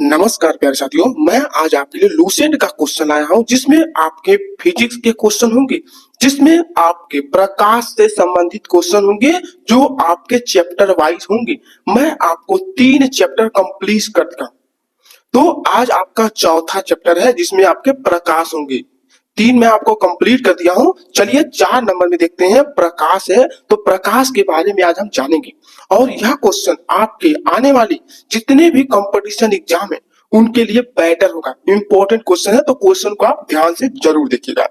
नमस्कार प्यारे साथियों, मैं आज आपके लिए लूसेंट का क्वेश्चन लाया हूं जिसमें आपके फिजिक्स के क्वेश्चन होंगे, जिसमें आपके प्रकाश से संबंधित क्वेश्चन होंगे जो आपके चैप्टर वाइज होंगे। मैं आपको 3 चैप्टर कंप्लीट कर दूंगा। तो आज आपका चौथा चैप्टर है जिसमें आपके प्रकाश होंगे। 3 मैं आपको कंप्लीट कर दिया हूं। चलिए 4 नंबर में देखते हैं। प्रकाश है तो प्रकाश के बारे में आज हम जानेंगे और यह क्वेश्चन आपके आने वाली जितने भी कंपटीशन एग्जाम है उनके लिए बेटर होगा। इंपॉर्टेंट क्वेश्चन है तो क्वेश्चन को आप ध्यान से जरूर देखिएगा।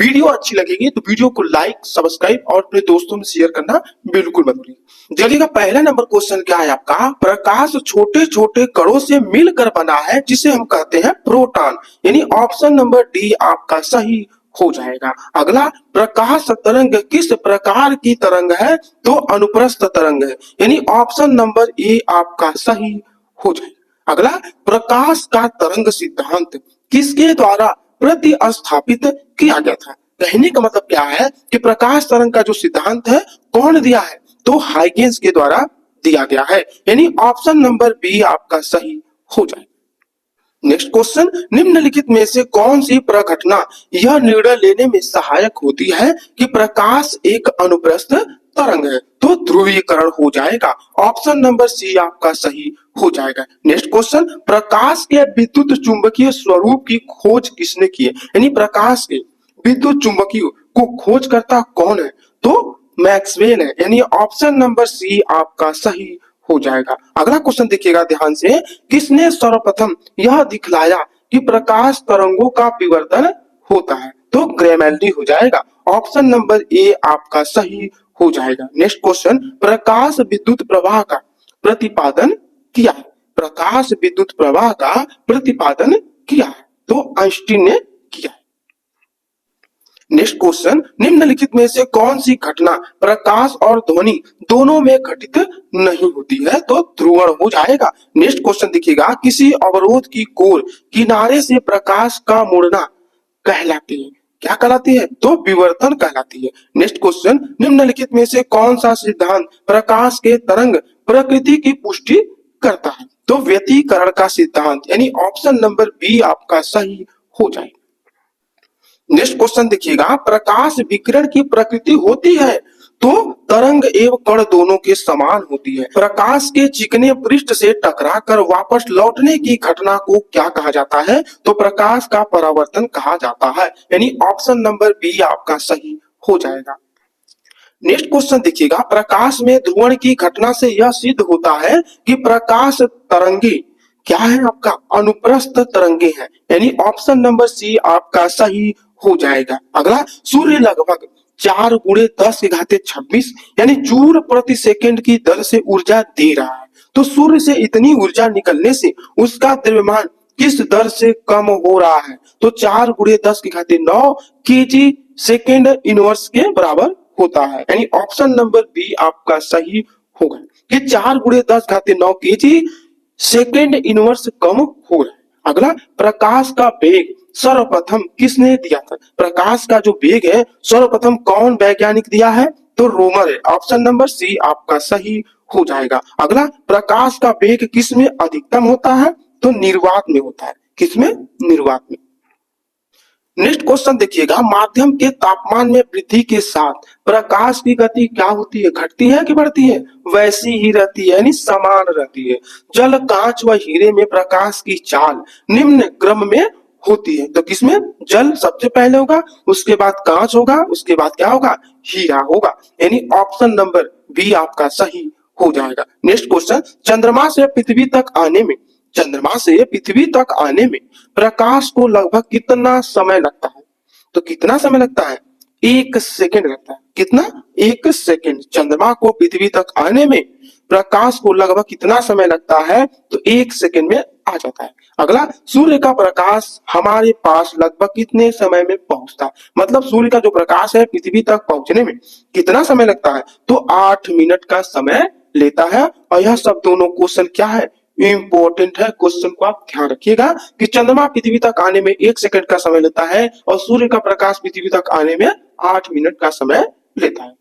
वीडियो अच्छी लगेगी तो वीडियो को लाइक सब्सक्राइब और अपने दोस्तों में शेयर करना बिल्कुल मत भूलिए। चलिएगा, पहला नंबर क्वेश्चन क्या है आपका। प्रकाश छोटे छोटे कणों से मिलकर बना है जिसे हम कहते हैं प्रोटॉन, यानी ऑप्शन नंबर डी आपका सही हो जाएगा। अगला, प्रकाश तरंग किस प्रकार की तरंग है, तो अनुप्रस्थ तरंग है, यानी ऑप्शन नंबर ए आपका सही हो जाएगा। अगला, प्रकाश का तरंग सिद्धांत किसके द्वारा प्रतिस्थापित किया गया था। कहने का मतलब क्या है कि प्रकाश तरंग का जो सिद्धांत है कौन दिया है, तो हाइगेंस के द्वारा दिया गया है, यानी ऑप्शन नंबर बी आपका सही हो जाएगा। नेक्स्ट क्वेश्चन, निम्नलिखित में से कौन सी प्रघटना यह निर्णय लेने में सहायक होती है कि प्रकाश एक अनुप्रस्थ तरंग है, तो ध्रुवीकरण हो जाएगा। ऑप्शन नंबर सी आपका सही हो जाएगा। नेक्स्ट क्वेश्चन, प्रकाश के विद्युत चुंबकीय स्वरूप की खोज किसने की है, यानी प्रकाश के विद्युत चुंबकीय को खोज करता कौन है, तो मैक्सवेल है, यानी ऑप्शन नंबर सी आपका सही हो जाएगा। अगला क्वेश्चन देखिएगा ध्यान से, किसने सर्वप्रथम यह दिखलाया कि प्रकाश तरंगों का विवर्तन होता है, तो ग्रेमेल्डी हो जाएगा। ऑप्शन नंबर ए आपका सही हो जाएगा। नेक्स्ट क्वेश्चन, प्रकाश विद्युत प्रवाह का प्रतिपादन किया है। प्रकाश विद्युत प्रवाह का प्रतिपादन किया है, तो आइंस्टीन ने किया है। नेक्स्ट क्वेश्चन, निम्नलिखित में से कौन सी घटना प्रकाश और ध्वनि दोनों में घटित नहीं होती है, तो ध्रुवण हो जाएगा। नेक्स्ट क्वेश्चन देखिएगा, किसी अवरोध की कोर किनारे से प्रकाश का मुड़ना कहलाती है, क्या कहलाती है, तो विवर्तन कहलाती है। नेक्स्ट क्वेश्चन, निम्नलिखित में से कौन सा सिद्धांत प्रकाश के तरंग प्रकृति की पुष्टि करता है, तो व्यतिकरण का सिद्धांत, यानी ऑप्शन नंबर बी आपका सही हो जाएगा। नेक्स्ट क्वेश्चन देखिएगा, प्रकाश विकिरण की प्रकृति होती है, तो तरंग एवं कण दोनों के समान होती है। प्रकाश के चिकने पृष्ठ से टकराकर वापस लौटने की घटना को क्या कहा जाता है, तो प्रकाश का परावर्तन कहा जाता है, यानी ऑप्शन नंबर बी आपका सही हो जाएगा। नेक्स्ट क्वेश्चन देखिएगा, प्रकाश में ध्रुवण की घटना से यह सिद्ध होता है कि प्रकाश तरंगे क्या है आपका अनुप्रस्थ तरंगे हैं, यानी ऑप्शन नंबर सी आपका सही हो जाएगा। अगला, सूर्य लगभग 4 × 10⁻26 यानी जूल प्रति सेकंड की दर से ऊर्जा दे रहा है, तो सूर्य से इतनी ऊर्जा निकलने से उसका द्रव्यमान किस दर से कम हो रहा है, तो 4 × 10⁹ केजी सेकंड इनवर्स के बराबर होता है, यानी ऑप्शन नंबर बी आपका सही होगा कि 4 × 10⁹ केजी सेकंड इनवर्स कम हो रहा है। अगला, प्रकाश का वेग सर्वप्रथम किसने दिया था। प्रकाश का जो वेग है सर्वप्रथम कौन वैज्ञानिक दिया है, तो रोमर है, ऑप्शन नंबर सी आपका सही हो जाएगा। अगला, प्रकाश का वेग किसमें अधिकतम होता है, तो निर्वात में होता है, किसमें, निर्वात में। नेक्स्ट क्वेश्चन देखिएगा, माध्यम के तापमान में वृद्धि के साथ प्रकाश की गति क्या होती है, घटती है कि बढ़ती है, वैसी ही रहती है, यानी समान रहती है। जल, कांच व हीरे में प्रकाश की चाल निम्न क्रम में होती है, तो किसमें, जल सबसे पहले होगा, उसके बाद कांच होगा, उसके बाद क्या होगा, हीरा होगा, यानी ऑप्शन नंबर बी आपका सही हो जाएगा। नेक्स्ट क्वेश्चन, चंद्रमा से पृथ्वी तक आने में प्रकाश को लगभग कितना समय लगता है, तो कितना समय लगता है, 1 सेकंड लगता है। कितना, 1 सेकंड। चंद्रमा को पृथ्वी तक आने में प्रकाश को लगभग कितना समय लगता है, तो 1 सेकंड में आ जाता है। अगला, सूर्य का प्रकाश हमारे पास लगभग कितने समय में पहुंचता है, मतलब सूर्य का जो प्रकाश है पृथ्वी तक पहुंचने में कितना समय लगता है, तो 8 मिनट का समय लेता है। और यह सब दोनों क्वेश्चन क्या है, इंपॉर्टेंट है। क्वेश्चन को आप ध्यान रखिएगा कि चंद्रमा पृथ्वी तक आने में 1 सेकंड का समय लेता है और सूर्य का प्रकाश पृथ्वी तक आने में 8 मिनट का समय लेता है।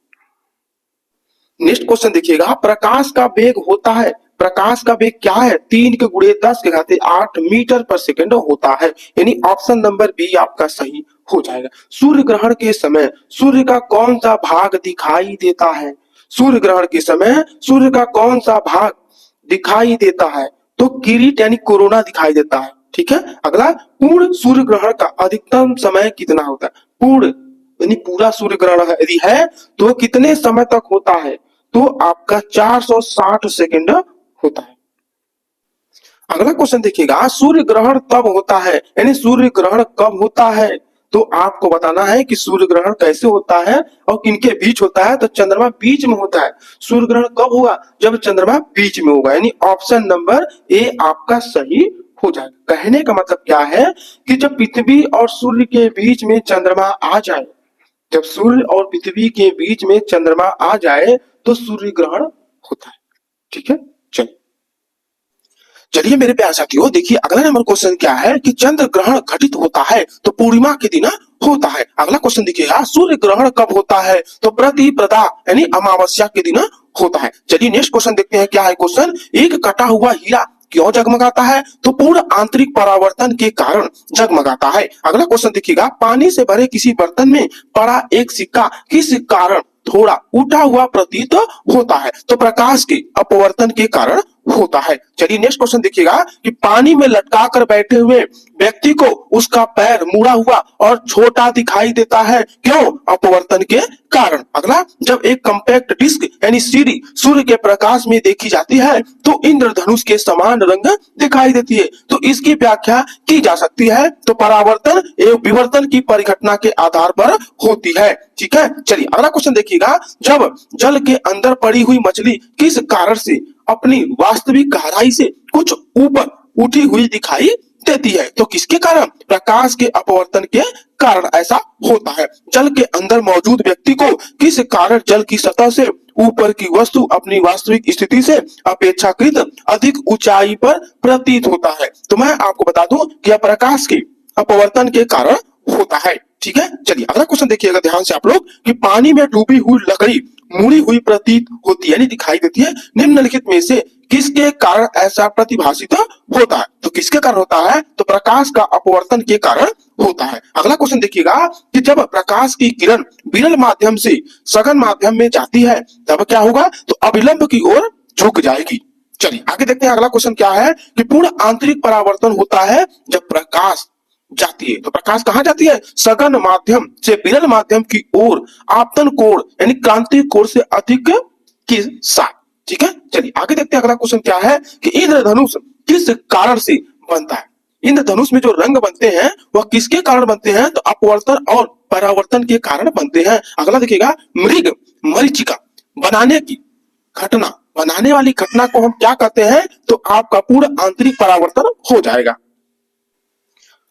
नेक्स्ट क्वेश्चन देखिएगा, प्रकाश का वेग होता है प्रकाश का वेग क्या है? 3 के गुणे 10 के घाते 8 मीटर पर सेकंड होता है। यानी ऑप्शन नंबर बी आपका सही हो जाएगा। सूर्य ग्रहण के समय सूर्य का कौन सा भाग दिखाई देता है? सूर्य ग्रहण के समय सूर्य का कौन सा भाग दिखाई देता है? तो किरीट यानी कोरोना दिखाई देता है। ठीक है। अगला, पूर्ण सूर्य ग्रहण का अधिकतम समय कितना होता है? पूर्ण यानी पूरा सूर्य ग्रहण यदि है तो कितने समय तक होता है? तो आपका 460 सेकंड होता है। अगला क्वेश्चन देखिएगा, सूर्य ग्रहण तब होता है, यानी सूर्य ग्रहण कब होता है? तो आपको बताना है कि सूर्य ग्रहण कैसे होता है और किनके बीच होता है। तो चंद्रमा बीच में होता है। सूर्य ग्रहण कब होगा? जब चंद्रमा बीच में होगा, यानी ऑप्शन नंबर ए आपका सही हो जाएगा। कहने का मतलब क्या है कि जब पृथ्वी और सूर्य के बीच में चंद्रमा आ जाए, जब सूर्य और पृथ्वी के बीच में चंद्रमा आ जाए तो सूर्य ग्रहण होता है। ठीक है। चलिए चलिए मेरे प्यारे साथियों, देखिए अगला नंबर क्वेश्चन क्या है कि चंद्र ग्रहण घटित होता है तो पूर्णिमा के दिन होता है। अगला क्वेश्चन देखिएगा, सूर्य ग्रहण कब होता है? तो प्रतिपदा यानी अमावस्या के दिन होता है। चलिए नेक्स्ट क्वेश्चन देखते हैं क्या है क्वेश्चन। एक कटा हुआ हीरा क्यों जगमगाता है? तो पूर्ण आंतरिक परावर्तन के कारण जगमगाता है। अगला क्वेश्चन देखिएगा, पानी से भरे किसी बर्तन में पड़ा एक सिक्का किस कारण थोड़ा उठा हुआ प्रतीत होता है? तो प्रकाश के अपवर्तन के कारण होता है। चलिए नेक्स्ट क्वेश्चन देखिएगा कि पानी में लटका कर बैठे हुए व्यक्ति को उसका पैर मुड़ा हुआ और छोटा दिखाई देता है, क्यों? अपवर्तन के कारण। अगला, जब एक कॉम्पैक्ट डिस्क यानी सीडी सूर्य के प्रकाश में देखी जाती है तो इंद्रधनुष के समान रंग दिखाई देती है। तो इसकी व्याख्या की जा सकती है तो परावर्तन एवं विवर्तन की परिघटना के आधार पर होती है। ठीक है। चलिए अगला क्वेश्चन देखिएगा, जब जल के अंदर पड़ी हुई मछली किस कारण से अपनी वास्तविक गहराई से कुछ ऊपर उठी हुई दिखाई देती है? तो किसके कारण? प्रकाश के अपवर्तन के कारण ऐसा होता है। जल के अंदर मौजूद व्यक्ति को किस कारण जल की सतह से ऊपर की वस्तु अपनी वास्तविक स्थिति से अपेक्षाकृत अधिक ऊंचाई पर प्रतीत होता है? तो मैं आपको बता दूं कि यह प्रकाश के अपवर्तन के कारण होता है। ठीक है। चलिए अगला क्वेश्चन देखिएगा ध्यान से आप लोग कि पानी में डूबी हुई लकड़ी मुड़ी हुई प्रतीत होती है, यानी दिखाई देती है। निम्नलिखित में से किसके कारण ऐसा प्रतिभासित होता है? तो किसके कारण होता है? तो प्रकाश का अपवर्तन के कारण होता है। अगला क्वेश्चन देखिएगा कि जब प्रकाश की किरण विरल माध्यम से सघन माध्यम में जाती है तब क्या होगा? तो अभिलंब की ओर झुक जाएगी। चलिए आगे देखते हैं अगला क्वेश्चन क्या है कि पूर्ण आंतरिक परावर्तन होता है जब प्रकाश जाती है। तो प्रकाश कहाँ जाती है? सघन माध्यम से विरल माध्यम की ओर आपतन कोण यानी क्रांति कोण से अधिक के साथ। ठीक है। चलिए आगे देखते हैं अगला क्वेश्चन क्या है कि इंद्रधनुष किस कारण से बनता है? इंद्रधनुष में जो रंग बनते हैं वह किसके कारण बनते हैं? तो अपवर्तन और परावर्तन के कारण बनते हैं। अगला देखिएगा, मृग मरीचिका बनाने की घटना, बनाने वाली घटना को हम क्या कहते हैं? तो आपका पूर्ण आंतरिक परावर्तन हो जाएगा।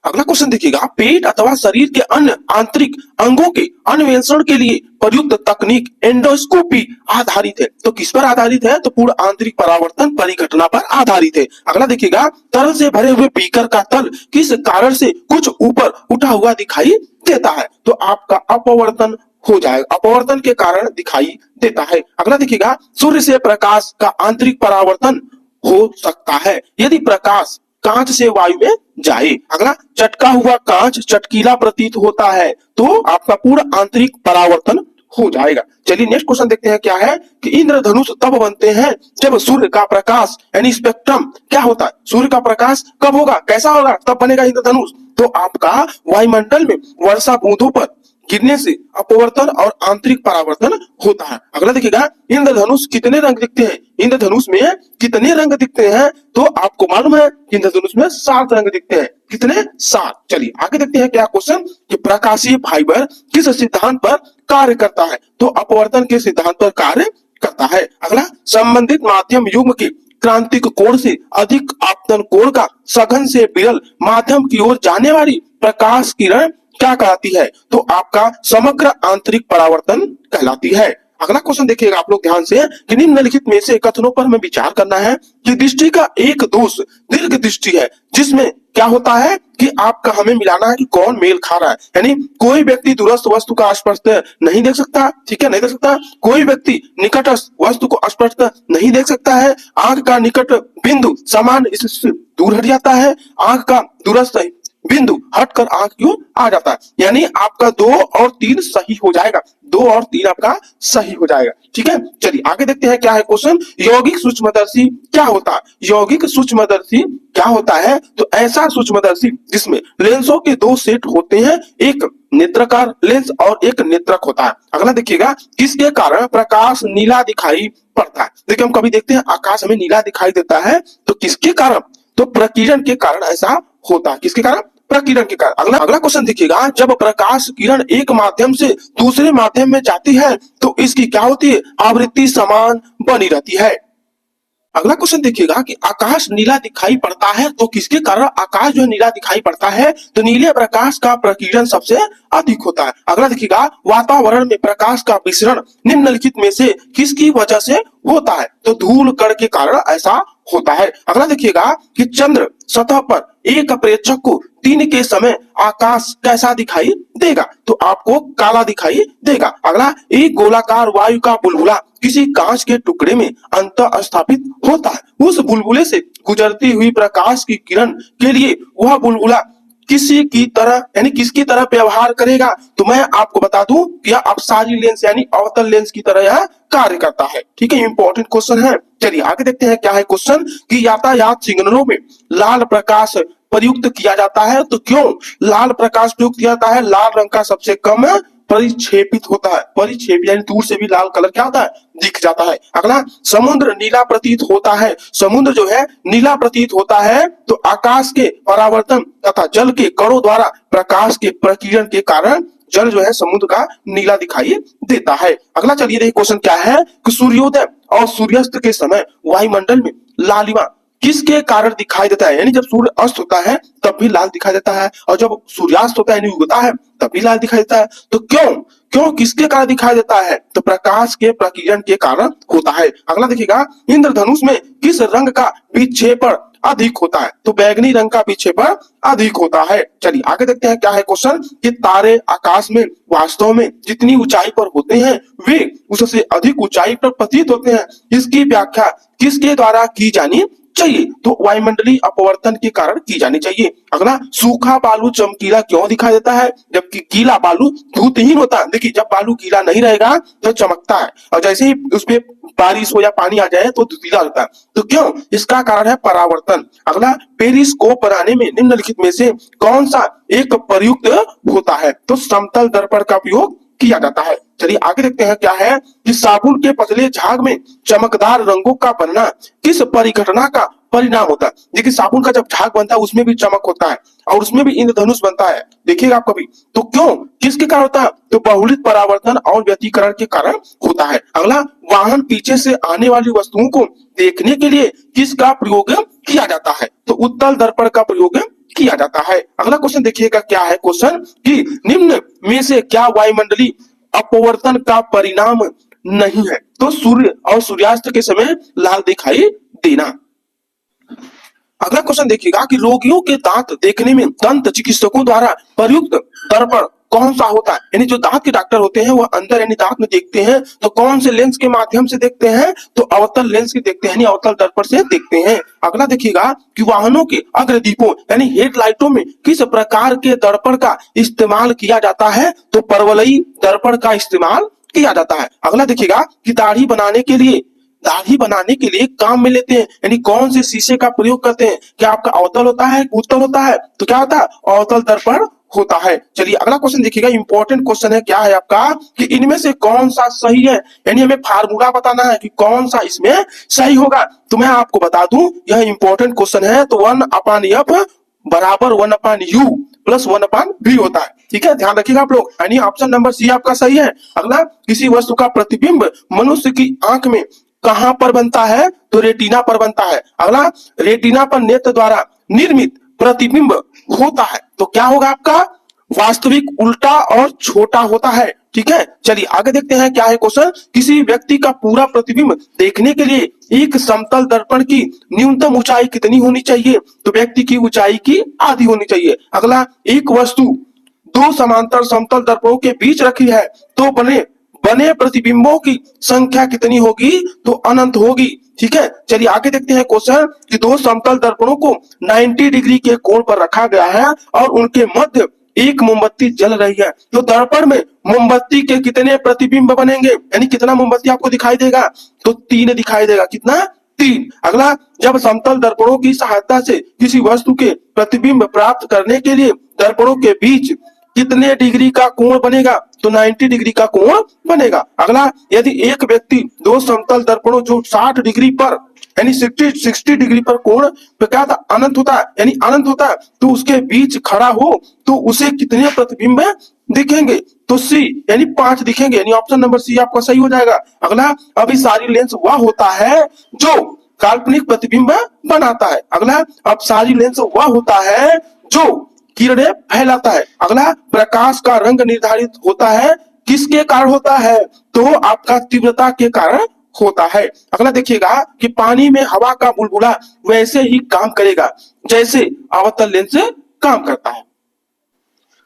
अगला क्वेश्चन देखिएगा, पेट अथवा शरीर के अन्य आंतरिक अंगों के अन्वेषण के लिए प्रयुक्त तकनीक एंडोस्कोपी आधारित है। तो किस पर आधारित है? तो पूर्ण आंतरिक परावर्तन परिघटना पर आधारित है। अगला देखिएगा, तरल से भरे हुए बीकर का तल किस कारण से कुछ ऊपर उठा हुआ दिखाई देता है? तो आपका अपवर्तन हो जाएगा, अपवर्तन के कारण दिखाई देता है। अगला देखिएगा, सूर्य से प्रकाश का आंतरिक परावर्तन हो सकता है यदि प्रकाश कांच से वायु में जाए। अगला, चटका हुआ कांच चटकीला प्रतीत होता है तो आपका पूर्ण आंतरिक परावर्तन हो जाएगा। चलिए नेक्स्ट क्वेश्चन देखते हैं क्या है कि इंद्रधनुष तब बनते हैं जब सूर्य का प्रकाश यानी स्पेक्ट्रम क्या होता है? सूर्य का प्रकाश कब होगा, कैसा होगा, तब बनेगा इंद्रधनुष। तो आपका वायुमंडल में वर्षा बूंदों पर गिरने से अपवर्तन और आंतरिक परावर्तन होता है। अगला देखिएगा, इंद्रधनुष कितने रंग दिखते हैं? इंद्रधनुष में कितने रंग दिखते हैं? तो आपको मालूम है इंद्रधनुष में 7 रंग दिखते हैं। कितने? 7। चलिए आगे देखते हैं क्या क्वेश्चन कि प्रकाशीय फाइबर किस सिद्धांत पर कार्य करता है? तो अपवर्तन के सिद्धांत पर कार्य करता है। अगला, संबंधित माध्यम युग्म के क्रांतिक कोण से अधिक आपतन कोण का सघन से विरल माध्यम की ओर जाने वाली प्रकाश किरण क्या कहलाती है? तो आपका समग्र आंतरिक परावर्तन कहलाती है। अगला क्वेश्चन देखिएगा आप लोग ध्यान से कि निम्नलिखित में से कथनों पर हमें विचार करना है कि दृष्टि का एक दोष दीर्घ दृष्टि है, जिसमें क्या होता है कि आपका हमें मिलाना है कि कौन मेल खा रहा है। यानी कोई व्यक्ति दूरस्थ वस्तु का स्पर्श नहीं देख सकता, ठीक है, नहीं देख सकता। कोई व्यक्ति निकटस्थ वस्तु को स्पर्श नहीं देख सकता है। आंख का निकट बिंदु समान इससे दूर हट जाता है। आंख का दूरस्थ बिंदु हटकर आंख क्यों आ जाता है। यानी आपका 2 और 3 सही हो जाएगा, 2 और 3 आपका सही हो जाएगा। ठीक है, चलिए आगे देखते हैं क्या है क्वेश्चन। यौगिक सूक्ष्मदर्शी क्या होता है? यौगिक सूक्ष्मदर्शी क्या होता है? तो ऐसा सूक्ष्मदर्शी जिसमें लेंसों के 2 सेट होते हैं, एक नेत्राकार लेंस और एक नेत्रक होता है। अगला देखिएगा, किसके कारण प्रकाश नीला दिखाई पड़ता है? देखिए हम कभी देखते हैं आकाश हमें नीला दिखाई देता है, तो किसके कारण? तो प्रकीर्णन के कारण ऐसा होता है। किसके कारण? प्रकीर्णन के कारण। अगला क्वेश्चन देखिएगा, जब प्रकाश किरण एक माध्यम से दूसरे माध्यम में जाती है तो इसकी क्या होती है? आवृत्ति समान बनी रहती है। अगला क्वेश्चन देखिएगा कि आकाश नीला दिखाई पड़ता है, तो किसके कारण आकाश जो है नीला दिखाई पड़ता है? तो नीले प्रकाश का प्रकीर्णन सबसे अधिक होता है। अगला देखिएगा, वातावरण में प्रकाश का विसरण निम्नलिखित में से किसकी वजह से होता है? तो धूल कण के कारण ऐसा होता है। अगला देखिएगा कि चंद्र सतह पर एक प्रेक्षक को दिन के समय आकाश कैसा दिखाई देगा? तो आपको काला दिखाई देगा। अगला, एक गोलाकार वायु का बुलबुला किसी कांच के टुकड़े में अंतः स्थापित होता है। उस बुलबुले से गुजरती हुई प्रकाश की किरण के लिए वह बुलबुला किसी की तरह यानी किसकी तरह व्यवहार करेगा? तो मैं आपको बता दूं कि यह अपसारी लेंस यानी अवतल लेंस की तरह यह कार्य करता है। ठीक है, इंपॉर्टेंट क्वेश्चन है। चलिए आगे देखते हैं क्या है क्वेश्चन कि यातायात सिग्नलों में लाल प्रकाश प्रयुक्त किया जाता है, तो क्यों लाल प्रकाश प्रयुक्त किया जाता है? लाल रंग का सबसे कम परिक्षेपित होता है। परिक्षेपित यानी दूर से भी लाल कलर क्या होता है? दिख जाता है। अगला, समुद्र नीला प्रतीत होता है। समुद्र जो है नीला प्रतीत होता है तो आकाश के परावर्तन तथा जल के कणों द्वारा प्रकाश के प्रकीर्णन के कारण जल जो है समुद्र का नीला दिखाई देता है। अगला चलिए देखिए क्वेश्चन क्या है कि सूर्योदय और सूर्यास्त के समय वायुमंडल में लालिमा किसके कारण दिखाई देता है? यानी जब सूर्य अस्त होता है तब भी लाल दिखाई देता है, और जब सूर्यास्त होता है यानी उगता है तब भी लाल दिखाई देता है। तो क्यों क्यों किसके कारण दिखाई देता है? तो प्रकाश के प्रकीर्णन के कारण होता है। अगला देखिएगा, इंद्रधनुष में किस रंग का विक्षेपण अधिक होता है? तो बैगनी रंग का विक्षेपण अधिक होता है। चलिए आगे देखते हैं क्या है क्वेश्चन कि तारे आकाश में वास्तव में जितनी ऊंचाई पर होते हैं वे उससे अधिक ऊंचाई पर प्रतीत होते हैं। इसकी व्याख्या किसके द्वारा की जानी चाहिए? तो वायुमंडलीय अपवर्तन के कारण की जानी चाहिए। अगला, सूखा बालू चमकीला क्यों दिखाई देता है जबकि गीला बालू धूतहीन होता है? देखिए जब बालू गीला नहीं रहेगा तो चमकता है, और जैसे ही उसपे बारिश हो या पानी आ जाए तो धुंधला होता है। तो क्यों? इसका कारण है परावर्तन। अगला, पेरिस्कोप बनाने में निम्नलिखित में से कौन सा एक प्रयुक्त होता है? तो समतल दर्पण का उपयोग किया जाता है। चलिए आगे देखते हैं क्या है कि साबुन के पतले झाग में चमकदार रंगों का बनना किस परिघटना का परिणाम होता है? देखिए साबुन का जब झाग बनता है उसमें भी चमक होता है और उसमें भी इंद्रधनुष बनता है, देखिएगा आप कभी। तो क्यों किसके कारण होता है? तो बहुलित परावर्तन और व्यतिकरण के कारण होता है। अगला, वाहन पीछे से आने वाली वस्तुओं को देखने के लिए किसका प्रयोग किया जाता है? तो उत्तल दर्पण का प्रयोग किया जाता है। अगला क्वेश्चन देखिएगा क्या है क्वेश्चन कि निम्न में से क्या वायुमंडलीय अपवर्तन का परिणाम नहीं है? तो सूर्य और सूर्यास्त के समय लाल दिखाई देना। अगला क्वेश्चन देखिएगा कि रोगियों के दांत देखने में दंत चिकित्सकों द्वारा प्रयुक्त दर्पण कौन सा होता है? यानी जो दांत के डॉक्टर होते हैं वो अंदर यानी दांत में देखते हैं तो कौन से लेंस के माध्यम से देखते हैं? तो अवतल लेंस के देखते हैं यानी अवतल दर्पण से देखते हैं। अगला देखिएगा कि वाहनों के अग्रदीपों यानी हेडलाइटों में किस प्रकार के दर्पण का इस्तेमाल किया जाता है? तो परवलयी दर्पण का इस्तेमाल किया जाता है। अगला देखिएगा कि दाढ़ी बनाने के लिए काम में लेते हैं यानी कौन से शीशे का प्रयोग करते हैं? क्या आपका अवतल होता है, उत्तल होता है? तो क्या होता है? अवतल दर्पण होता है। चलिए अगला क्वेश्चन देखिएगा, इंपॉर्टेंट क्वेश्चन है। क्या है आपका कि इनमें से कौन सा सही है? यानी हमें फार्मूला बताना है कि कौन सा इसमें सही होगा। तो मैं आपको बता दूं यह इंपॉर्टेंट क्वेश्चन है। तो 1/f बराबर 1/u प्लस 1/v होता है। ठीक है, ध्यान रखिएगा आप लोग। यानी ऑप्शन नंबर सी आपका सही है। अगला, किसी वस्तु का प्रतिबिंब मनुष्य की आंख में कहां पर बनता है? तो रेटिना पर बनता है। अगला, रेटिना पर नेत्र द्वारा निर्मित प्रतिबिंब होता है तो क्या होगा आपका? वास्तविक उल्टा और छोटा होता है। ठीक है, चलिए आगे देखते हैं क्या है क्वेश्चन। किसी व्यक्ति का पूरा प्रतिबिंब देखने के लिए एक समतल दर्पण की न्यूनतम ऊंचाई कितनी होनी चाहिए? तो व्यक्ति की ऊंचाई की आधी होनी चाहिए। अगला, एक वस्तु दो समांतर समतल दर्पणों के बीच रखी है तो बने बने प्रतिबिंबों की संख्या कितनी होगी? तो अनंत होगी। ठीक है, चलिए आगे देखते हैं क्वेश्चन कि दो समतल दर्पणों को 90 डिग्री के कोण पर रखा गया है और उनके मध्य एक मोमबत्ती जल रही है, तो दर्पण में मोमबत्ती के कितने प्रतिबिंब बनेंगे? यानी कितना मोमबत्ती आपको दिखाई देगा? तो 3 दिखाई देगा। कितना? 3। अगला, जब समतल दर्पणों की सहायता से किसी वस्तु के प्रतिबिंब प्राप्त करने के लिए दर्पणों के बीच कितने डिग्री का कोण बनेगा? तो 90 डिग्री का कोण बनेगा। अगला, यदि एक व्यक्ति दो समतल दर्पणों जो 60 डिग्री पर यानी 60 डिग्री पर कोण पे क्या था? अनंत होता है, यानी अनंत होता है, तो उसके बीच खड़ा हो तो उसे कितने प्रतिबिंब दिखेंगे? तो सी यानी 5 दिखेंगे, यानी ऑप्शन नंबर सी आपका सही हो जाएगा। अगला, अभिसारी लेंस वह होता है जो काल्पनिक प्रतिबिंब बनाता है। अगला, अपसारी लेंस वह होता है जो किरणें फैलाता है। अगला, प्रकाश का रंग निर्धारित होता है किसके कारण होता है? तो आपका तीव्रता के कारण होता है। अगला देखिएगा कि पानी में हवा का बुलबुला वैसे ही काम करेगा जैसे अवतल लेंस काम करता है।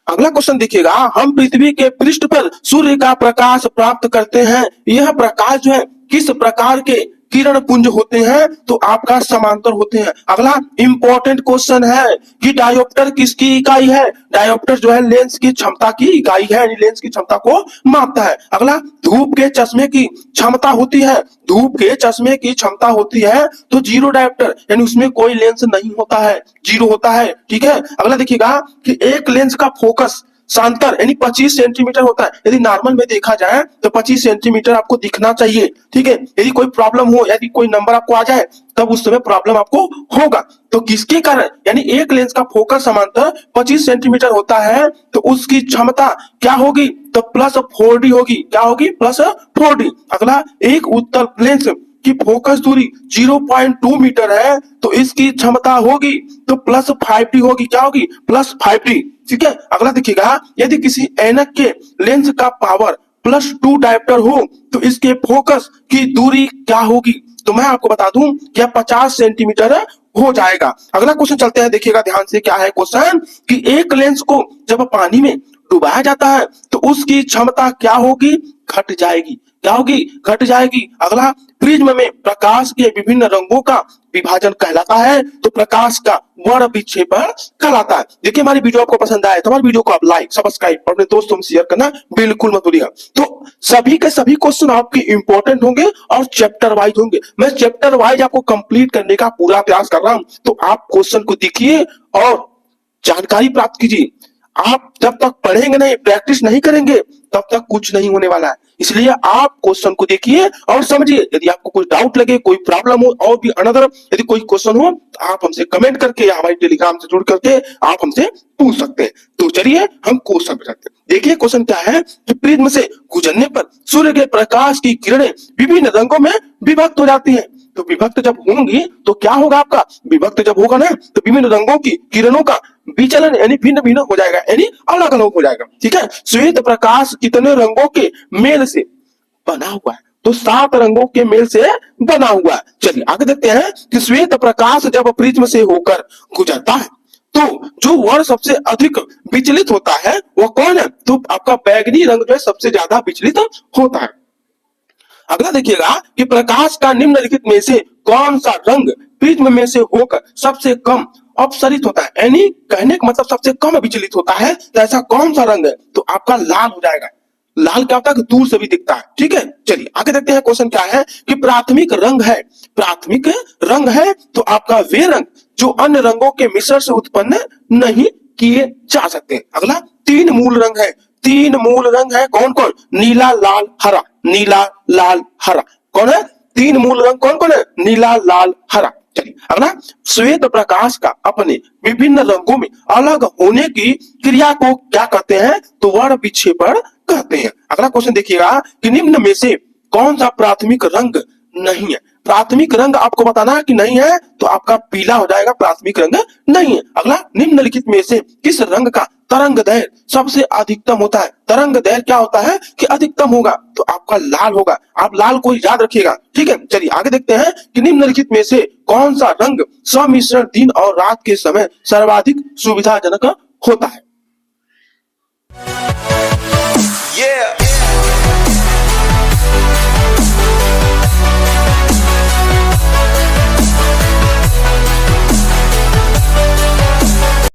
अगला क्वेश्चन देखिएगा, हम पृथ्वी के पृष्ठ पर सूर्य का प्रकाश प्राप्त करते हैं, यह प्रकाश जो है किस प्रकार के किरण पुंज होते हैं? तो आपका समांतर होते हैं। अगला इंपॉर्टेंट क्वेश्चन है कि डायोप्टर किसकी इकाई है? डायोप्टर जो है लेंस की क्षमता की इकाई है, यानी लेंस की क्षमता को मापता है। अगला, धूप के चश्मे की क्षमता होती है, धूप के चश्मे की क्षमता होती है तो जीरो डायोप्टर, यानी उसमें कोई लेंस नहीं होता है, जीरो होता है। ठीक है, अगला देखिएगा कि एक लेंस का फोकस सांतर यानी 25 सेंटीमीटर होता है। यदि नॉर्मल में देखा जाए तो 25 सेंटीमीटर आपको दिखना चाहिए। ठीक है, यदि कोई प्रॉब्लम हो, यदि कोई नंबर आपको आ जाए तब उस समय प्रॉब्लम आपको होगा। तो किसके कारण, यानी एक लेंस का फोकस समांतर 25 सेंटीमीटर होता है तो उसकी क्षमता क्या होगी? तो प्लस 4D होगी। क्या होगी? Plus 4D। अगला, एक उत्तल लेंस की फोकस दूरी 0.2 मीटर है तो इसकी क्षमता होगी तो प्लस 5D होगी। क्या होगी? Plus 5D। ठीक है, अगला देखिएगा, यदि किसी ऐनक के लेंस का पावर +2 डायोप्टर हो तो इसके फोकस की दूरी क्या होगी? तो मैं आपको बता दूं कि 50 सेंटीमीटर हो जाएगा। अगला क्वेश्चन चलते हैं, देखिएगा ध्यान से क्या है क्वेश्चन कि एक लेंस को जब पानी में डुबाया जाता है तो उसकी क्षमता क्या होगी? घट जाएगी। क्या होगी? घट जाएगी। अगला, प्रिज्म में प्रकाश के विभिन्न रंगों का विभाजन कहलाता है तो प्रकाश का वर्ण विक्षेपण कहलाता है। देखिए, हमारी वीडियो आपको पसंद आए तो हमारी वीडियो को आप लाइक, सब्सक्राइब और अपने दोस्तों में शेयर करना बिल्कुल मत भूलिएगा। तो सभी के सभी क्वेश्चन आपके इंपॉर्टेंट होंगे और चैप्टर वाइज होंगे। मैं चैप्टर वाइज आपको कंप्लीट करने का पूरा प्रयास कर रहा हूं, तो आप क्वेश्चन को देखिए और जानकारी प्राप्त कीजिए। आप जब तक पढ़ेंगे नहीं, प्रैक्टिस नहीं करेंगे, तब तक कुछ नहीं होने वाला है। इसलिए आप क्वेश्चन को देखिए और समझिए। यदि आपको कोई डाउट लगे, कोई प्रॉब्लम हो और भी अनदर यदि कोई क्वेश्चन हो तो आप हमसे कमेंट करके या हमारे टेलीग्राम से जुड़ करके आप हमसे पूछ सकते हैं। तो चलिए हम क्वेश्चन पे जाते हैं। देखिए क्वेश्चन क्या है कि प्रिज्म से गुजरने पर सूर्य के प्रकाश की किरणें विभिन्न रंगों में विभक्त हो जाती हैं। तो विभक्त जब होंगी तो क्या होगा? आपका विभक्त जब होगा ना तो विभिन्न रंगों की किरणों का विचलन यानी भिन्न भिन्न हो जाएगा, यानी अलग अलग हो जाएगा। ठीक है, श्वेत प्रकाश कितने रंगों के मेल से बना हुआ है? तो 7 रंगों के मेल से बना हुआ है। चलिए आगे देखते हैं कि श्वेत प्रकाश जब प्रिज्म से होकर गुजरता है तो जो वर्ण सबसे अधिक विचलित होता है वह कौन है? तो आपका बैगनी रंग जो है सबसे ज्यादा विचलित होता है। अगला देखिएगा कि प्रकाश का निम्नलिखित में से कौन सा रंग प्रिज्म में से होकर सबसे कम अपसरित होता है, यानी कहने का मतलब सबसे कम विचलित होता है। तो ऐसा कौन सा रंग है? तो आपका लाल हो जाएगा। लाल क्या होता है? दूर से भी दिखता है। ठीक है, चलिए आगे देखते हैं क्वेश्चन क्या है कि प्राथमिक रंग है। प्राथमिक रंग है तो आपका वे रंग जो अन्य रंगों के मिश्रण से उत्पन्न नहीं किए जा सकते। अगला, 3 मूल रंग है। 3 मूल रंग है कौन कौन? नीला, लाल, हरा। नीला, लाल, हरा कौन है? 3 मूल रंग कौन कौन है? नीला, लाल, हरा। चलिए अगला, श्वेत प्रकाश का अपने विभिन्न रंगों में अलग होने की क्रिया को क्या कहते हैं? तो वर्ण विक्षेपण कहते हैं। अगला क्वेश्चन देखिएगा कि निम्न में से कौन सा प्राथमिक रंग नहीं है? प्राथमिक रंग आपको बताना है कि नहीं है तो आपका पीला हो जाएगा, प्राथमिक रंग नहीं है। अगला, निम्नलिखित में से किस रंग का तरंग दैर्घ्य सबसे अधिकतम होता है। तरंग दैर्घ्य क्या होता है कि अधिकतम होगा, तो आपका लाल होगा। आप लाल को याद रखिएगा, ठीक है। चलिए आगे देखते हैं कि निम्नलिखित में से कौन सा रंग सम्मिश्रण दिन और रात के समय सर्वाधिक सुविधाजनक होता है। Yeah.